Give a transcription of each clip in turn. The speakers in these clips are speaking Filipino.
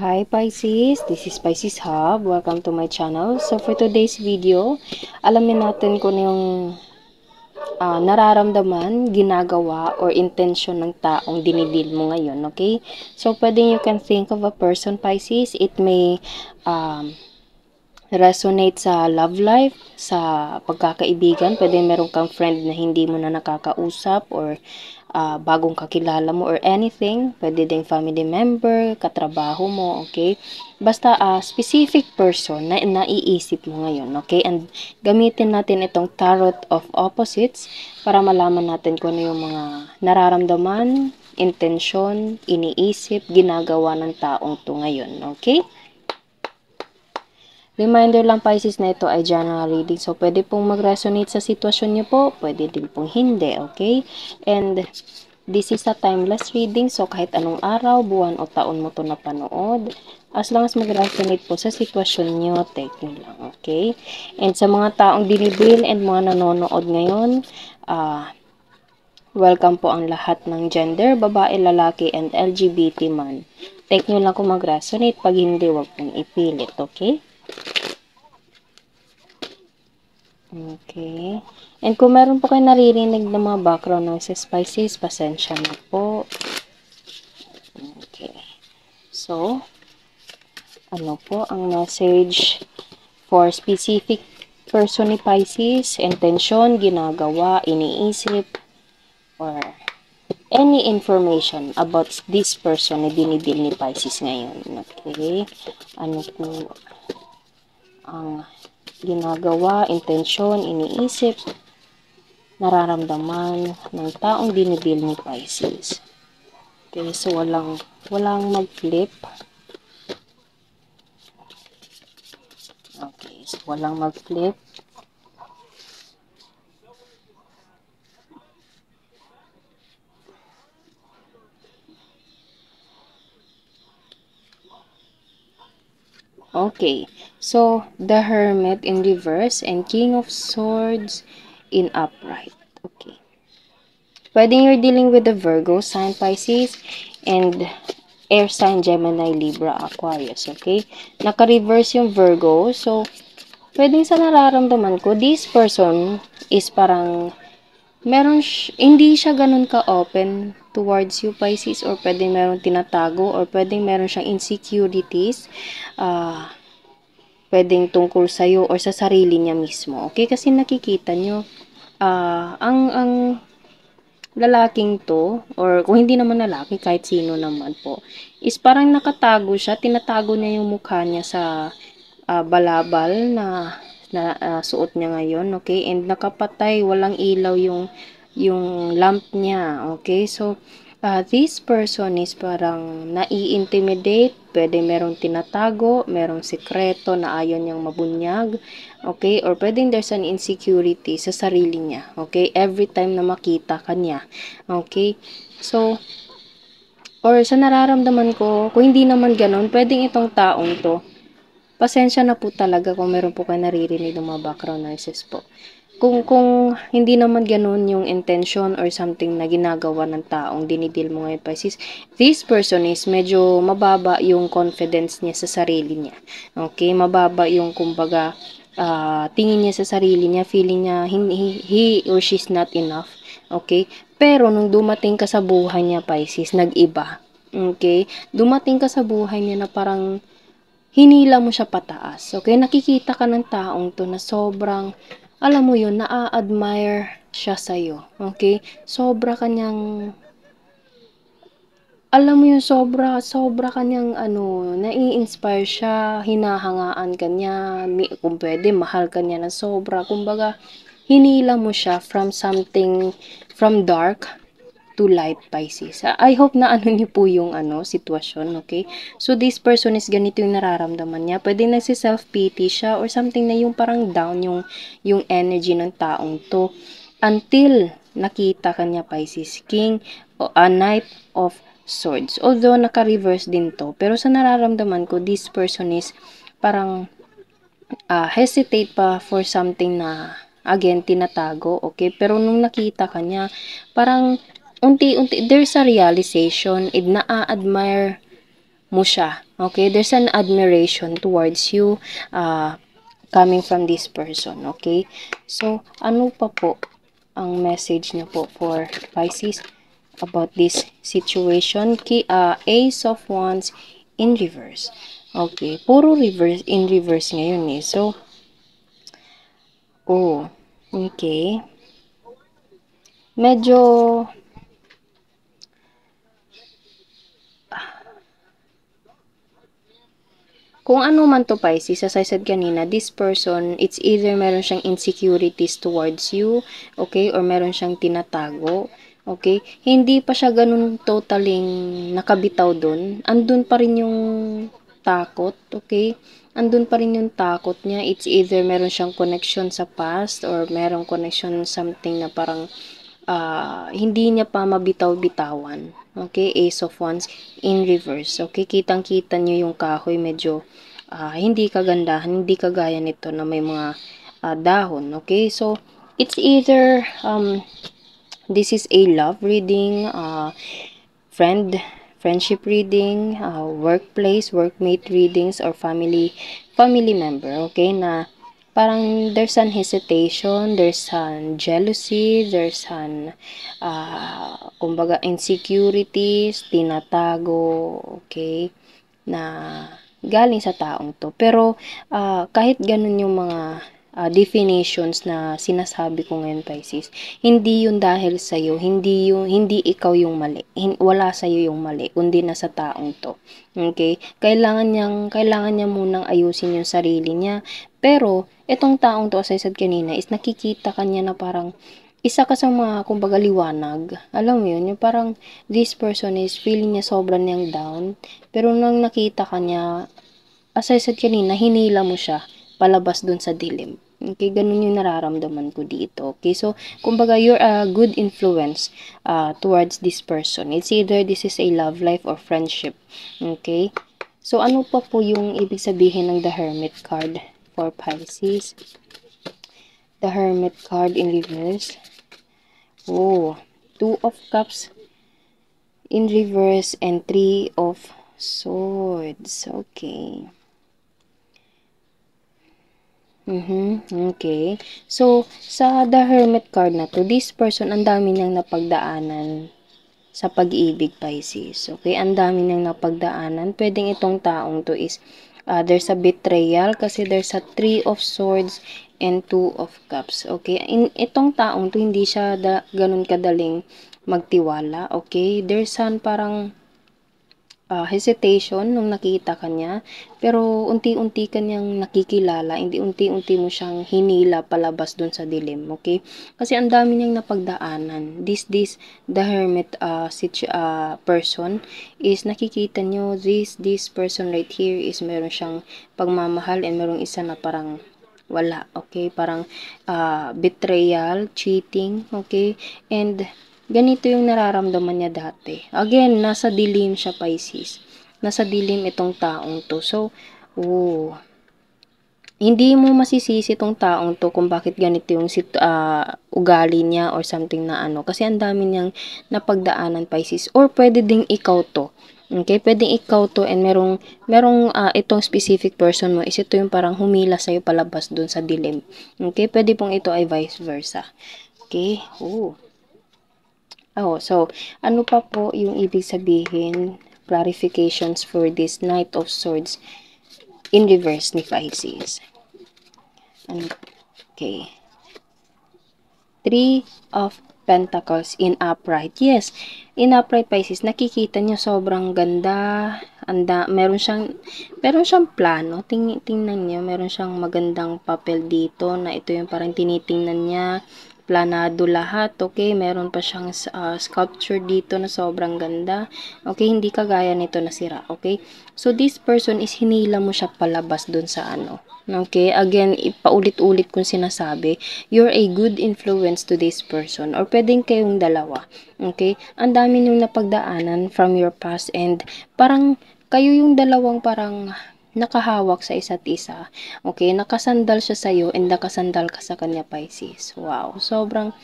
Hi Pisces, this is Pisces Hub. Welcome to my channel. So for today's video, alamin natin kung yung nararamdaman, ginagawa, or intention ng taong dinidil mo ngayon, okay? So pwedeng you can think of a person, Pisces. It may resonate sa love life, sa pagkakaibigan. Pwede meron kang friend na hindi mo na nakakausap or bagong kakilala mo or anything. Pwede din family member, katrabaho mo, okay? Basta specific person na naiisip mo ngayon, okay? And gamitin natin itong Tarot of Opposites para malaman natin kung ano yung mga nararamdaman, intensyon, iniisip, ginagawa ng taong to ngayon, okay? Reminder lang Pisces na ito ay general reading. So, pwede pong mag-resonate sa sitwasyon niyo po. Pwede din pong hindi, okay? And this is a timeless reading. So, kahit anong araw, buwan o taon mo to napanood, as long as mag-resonate po sa sitwasyon niyo, take nyo lang, okay? And sa mga taong dinibil and mga nanonood ngayon, welcome po ang lahat ng gender, babae, lalaki, and LGBT man. Take nyo lang kung mag-resonate. Pag hindi, wag pong ipilit, okay? Okay. And kung meron po kayo naririnig ng mga background noises, Pisces, pasensya na po. Okay. So, ano po ang message for specific person ni Pisces? Intention, ginagawa, iniisip, or any information about this person na dinidil ni Pisces ngayon. Okay. Ano po ang ginagawa, intensyon, iniisip, nararamdaman ng taong dinidil ni Pisces. Okay, so walang mag-flip. Okay, so walang mag-flip. Okay, so the Hermit in reverse and King of Swords in upright. Okay. Pwede you're dealing with the Virgo sign, Pisces, and air sign, Gemini, Libra, Aquarius. Okay? Naka-reverse yung Virgo. So, pwede sa nararamdaman ko, this person is parang hindi siya ganun ka-open towards you, Pisces, or pwedeng meron tinatago, or pwedeng meron siyang insecurities, pwedeng tungkol sa'yo or sa sarili niya mismo. Okay? Kasi nakikita nyo, ang lalaking to, or kung hindi naman lalaki, kahit sino naman po, is parang nakatago siya, tinatago niya yung mukha niya sa balabal na suot niya ngayon, okay? And nakapatay, walang ilaw yung lamp niya, okay? So, this person is parang nai-intimidate, pwede merong tinatago, merong sekreto na ayaw niyang mabunyag, okay? Or pwedeng there's an insecurity sa sarili niya, okay? Every time na makita ka niya, okay? So, or sa nararamdaman ko, kung hindi naman ganun, pwedeng itong taong to, pasensya na po talaga kung meron po kayo naririnig ng mga background noises po. Kung hindi naman ganun yung intention or something na ginagawa ng taong dinidil mo ngayon, Pisces, this person is medyo mababa yung confidence niya sa sarili niya. Okay? Mababa yung kumbaga tingin niya sa sarili niya, feeling niya he or she's not enough. Okay? Pero nung dumating ka sa buhay niya, Pisces, nag-iba. Okay? Dumating ka sa buhay niya na parang hinila mo siya pataas. Okay? Nakikita ka ng taong to na sobrang, alam mo yun, na-admire siya sa'yo. Okay? Sobra kanyang, alam mo yun, sobra kanyang, nai-inspire siya, hinahangaan kanya, kung pwede, mahal kanya na sobra. Kumbaga, hinila mo siya from something, from dark to light, Pisces. I hope na niyo po yung sitwasyon, okay? So, this person is ganito yung nararamdaman niya. Pwede nagsi-self-pity siya or something na yung parang down yung energy ng taong to. Until nakita kanya, Pisces, King o a Knight of Swords. Although, naka-reverse din to. Pero sa nararamdaman ko, this person is parang hesitate pa for something na again, tinatago, okay? Pero nung nakita kanya, parang unti-unti, there's a realization, na-admire mo siya. Okay? There's an admiration towards you coming from this person. Okay? So, ano pa po ang message niyo po for Pisces about this situation? Ace of Wands in reverse. Okay, puro reverse in reverse ngayon eh. So, okay. Medyo kung ano man to Pisces, as I said kanina, this person, it's either meron siyang insecurities towards you, okay, or meron siyang tinatago, okay. Hindi pa siya ganun totaling nakabitaw dun. Andun pa rin yung takot, okay. Andun pa rin yung takot niya. It's either meron siyang connection sa past or meron connection something na parang hindi niya pa mabitaw-bitawan. Okay, Ace of Wands in reverse. Okay, kitang-kita niyo yung kahoy medyo hindi kagandahan, hindi kagaya nito na may mga dahon. Okay, so it's either this is a love reading, friendship reading, workplace, workmate readings, or family member. Okay, na parang there's an hesitation, there's an jealousy, there's an kumbaga insecurities, tinatago, okay, na galing sa taong to. Pero kahit ganun yung mga definitions na sinasabi ko ngayon, Pisces, hindi yun dahil sa'yo, hindi ikaw yung mali, wala sa'yo yung mali, kundi nasa taong to. Okay? Kailangan niya munang ayusin yung sarili niya. Pero, itong taong to, as I said kanina, is nakikita kanya na parang isa ka sa mga, kumbaga, liwanag. Alam mo yun, yung parang this person is feeling niya sobrang niyang down. Pero nang nakita ka niya, as I said kanina, hinila mo siya palabas dun sa dilim. Okay, ganun yung nararamdaman ko dito. Okay, so, kumbaga, you're a good influence towards this person. It's either this is a love life or friendship. Okay, so, ano pa po yung ibig sabihin ng The Hermit card for Pisces? The Hermit card in reverse. Two of Cups in reverse and Three of Swords. Okay. Okay. So, sa The Hermit card na to, this person, ang dami niyang napagdaanan sa pag-ibig, Pisces. Okay? Ang dami niyang napagdaanan. Pwedeng itong taong to is, there's a betrayal kasi there's a Three of Swords and Two of Cups. Okay? Itong taong to, hindi siya ganun kadaling magtiwala. Okay? There's an parang hesitation nung nakita ka niya, pero unti-unti ka niyang nakikilala, hindi unti-unti mo siyang hinila palabas dun sa dilim, okay? Kasi ang dami niyang napagdaanan. The hermit person is nakikita niyo, this person right here is meron siyang pagmamahal and merong isa na parang wala, okay? Parang betrayal, cheating, okay? And ganito yung nararamdaman niya dati. Again, nasa dilim siya, Pisces. Nasa dilim itong taong to. So, hindi mo masisisi itong taong to kung bakit ganito yung ugali niya or something na ano. Kasi ang dami niyang napagdaanan, Pisces. Or pwede ding ikaw to. Okay, pwedeng ikaw to and merong itong specific person mo is ito yung parang humila sa'yo palabas dun sa dilim. Okay, pwede pong ito ay vice versa. Okay, so, ano pa po yung ibig sabihin, clarifications for this Knight of Swords in reverse ni Pisces? Okay. Three of Pentacles in upright. Yes, in upright, Pisces, nakikita niyo sobrang ganda. Meron siyang plano. Tingnan niyo, meron siyang magandang papel dito na ito yung parang tinitingnan niya. Planado lahat, okay? Meron pa siyang sculpture dito na sobrang ganda. Okay, hindi kagaya nito na sira, okay? So, this person is hinila mo siya palabas dun sa ano. Okay, again, ipaulit-ulit kong sinasabi, you're a good influence to this person or pwedeng kayong dalawa. Okay, ang dami niyong napagdaanan from your past and parang kayo yung dalawang parang nakahawak sa isa't isa. Okay, nakasandal siya sa'yo and nakasandal ka sa kanya, Pisces. Wow, sobrang,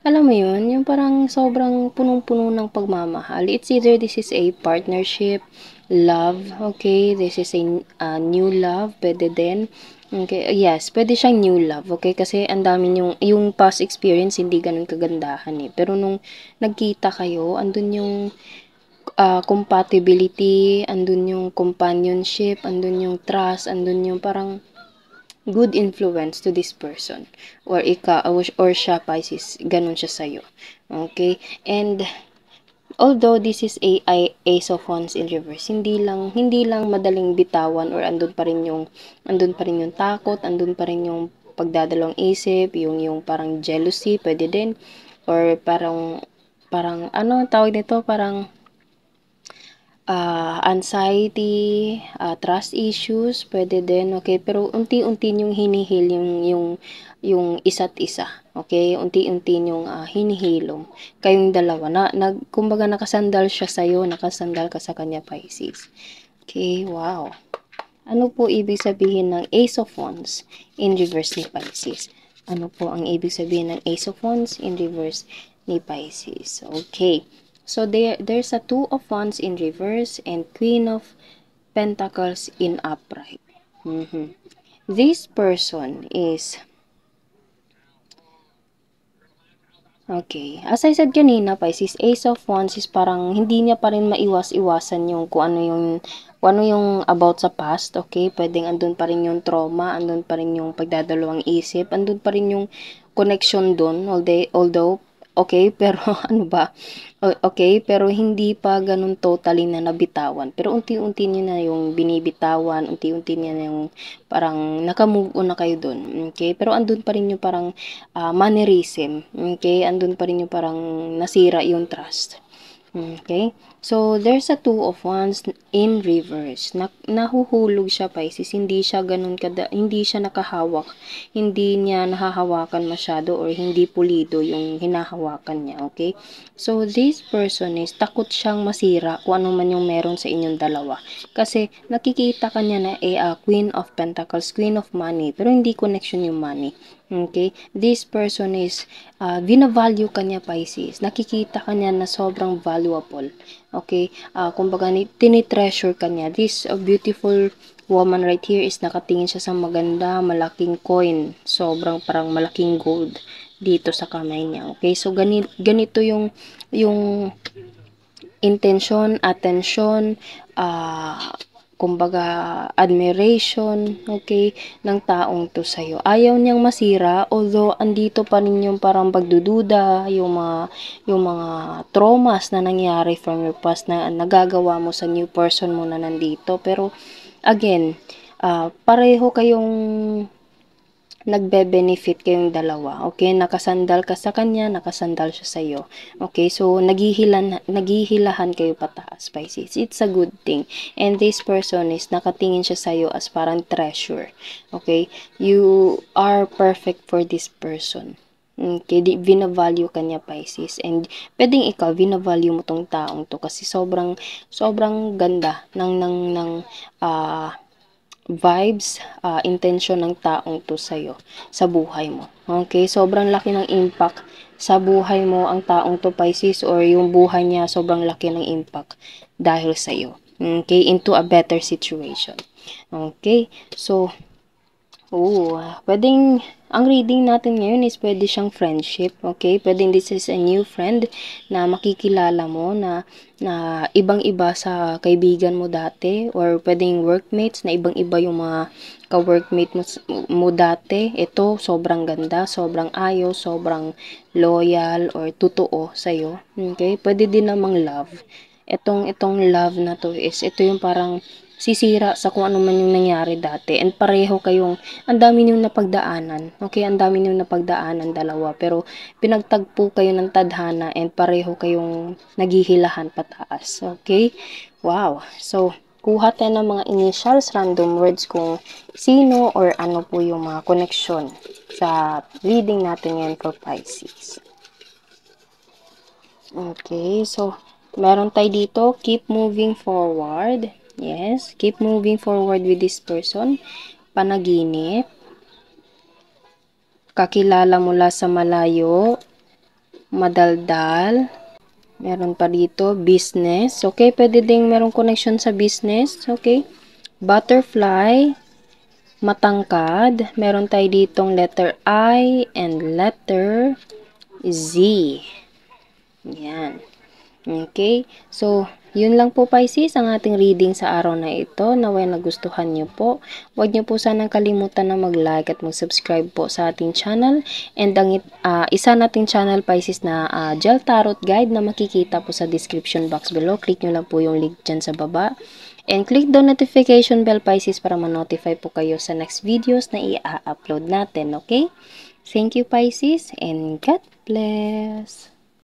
alam mo yun, yung parang sobrang punong-puno ng pagmamahal. It's either this is a partnership, love, okay? This is a new love, pwede din. Okay, yes, pwede siyang new love, okay? Kasi ang dami yung past experience hindi ganun kagandahan eh. Pero nung nagkita kayo, andun yung compatibility, andun yung companionship, andun yung trust, andun yung parang good influence to this person. Or siya, Pisces, ganun siya sa'yo. Okay? And although this is Ace of Wands in reverse, hindi lang madaling bitawan or andun pa rin yung takot, andun pa rin yung pagdadalawang isip, yung parang jealousy, pwede din, or parang ano tawag nito, parang anxiety, trust issues, pwede din, okay? Pero unti-unti yung hinihil yung isa't isa, okay? Unti-unti yung hinihilom. Kayong dalawa, kumbaga nakasandal siya sa'yo, nakasandal ka sa kanya, Pisces. Okay, wow. Ano po ibig sabihin ng Ace of Wands in reverse ni Pisces? Ano po ang ibig sabihin ng Ace of Wands in reverse ni Pisces? Okay. So there's a Two of Wands in reverse and Queen of Pentacles in upright. This person is okay. As I said kanina, Pisces, Ace of Wands is parang hindi niya pa rin maiwas-iwasan yung kung ano yung about sa past, okay? Pwedeng andun pa rin yung trauma, andun pa rin yung pagdadalawang isip, andun pa rin yung connection dun, although okay, pero ano ba? Okay, pero hindi pa ganun totally na nabitawan. Pero unti-unti niyo na yung binibitawan, unti-unti niya na yung parang naka-move on na kayo dun, okay? Pero andun pa rin yung parang mannerism, okay? Andun pa rin yung parang nasira yung trust. Okay? So, there's a Two of Wands in reverse. Nahuhulog siya, Pisces. Hindi siya nakahawak. Hindi niya nahahawakan masyado or hindi pulido yung hinahawakan niya, okay? So, this person is takot siyang masira kung ano man yung meron sa inyong dalawa. Kasi, nakikita kanya na Queen of Pentacles, Queen of Money, pero hindi connection yung money. Okay? This person is binavalue kanya, Pisces. Nakikita kanya na sobrang valuable. Okay? Kumbaga, tinitreasure kanya. This beautiful woman right here is nakatingin siya sa maganda, malaking coin. Sobrang parang malaking gold dito sa kamay niya. Okay? So, ganito yung intention, attention, kumbaga admiration, okay, ng taong to sa'yo. Ayaw niyang masira, although andito pa rin yung parang pagdududa, yung mga traumas na nangyari from your past na nagagawa mo sa new person mo na nandito. Pero again, pareho kayong nagbe-benefit kayong dalawa. Okay, nakasandal ka sa kanya, nakasandal siya sa iyo. Okay, so naghihilahan kayo pataas, Pisces. It's a good thing. And this person is nakatingin siya sa iyo as parang treasure. Okay, you are perfect for this person. Okay, binavalue ka niya, Pisces. And pwedeng ikaw, binavalue mo tong taong to kasi sobrang ganda ng vibes, intention ng taong to sa'yo, sa buhay mo. Okay? Sobrang laki ng impact sa buhay mo ang taong to, Pisces, or yung buhay niya sobrang laki ng impact dahil sa'yo. Okay? Into a better situation. Okay? So, pwedeng, ang reading natin ngayon is pwede siyang friendship, okay? Pwedeng this is a new friend na makikilala mo na ibang-iba sa kaibigan mo dati, or pwedeng workmates na ibang-iba yung mga ka-workmate mo dati. Ito, sobrang ganda, sobrang ayos, sobrang loyal, or totoo sa'yo, okay? Pwede din namang love. Itong love na to is, ito yung parang sisira sa kung ano man yung nangyari dati. And pareho kayong, ang dami niyong napagdaanan. Okay, ang dami niyong napagdaanan dalawa. Pero pinagtagpo kayo ng tadhana and pareho kayong naghihilahan pataas. Okay? Wow. So, kuha tayo ng mga initials, random words kung sino or ano po yung mga connection sa reading natin ngayon for Pisces. Okay, so meron tayo dito, keep moving forward. Yes, keep moving forward with this person. Panaginip. Kakilala mula sa malayo. Madaldal. Meron pa dito, business. Okay, pwede ding merong connection sa business. Okay. Butterfly, matangkad. Meron tayo ditong letter I and letter Z. Yan. Okay. So, yun lang po Pisces ang ating reading sa araw na ito. Naway nagustuhan nyo po. Huwag nyo po sanang kalimutan na mag-like at mag-subscribe po sa ating channel. And ang isa nating channel Pisces na Gel Tarot Guide na makikita po sa description box below. Click nyo lang po yung link dyan sa baba. And click the notification bell Pisces para ma-notify po kayo sa next videos na i-upload natin. Okay? Thank you Pisces and God bless!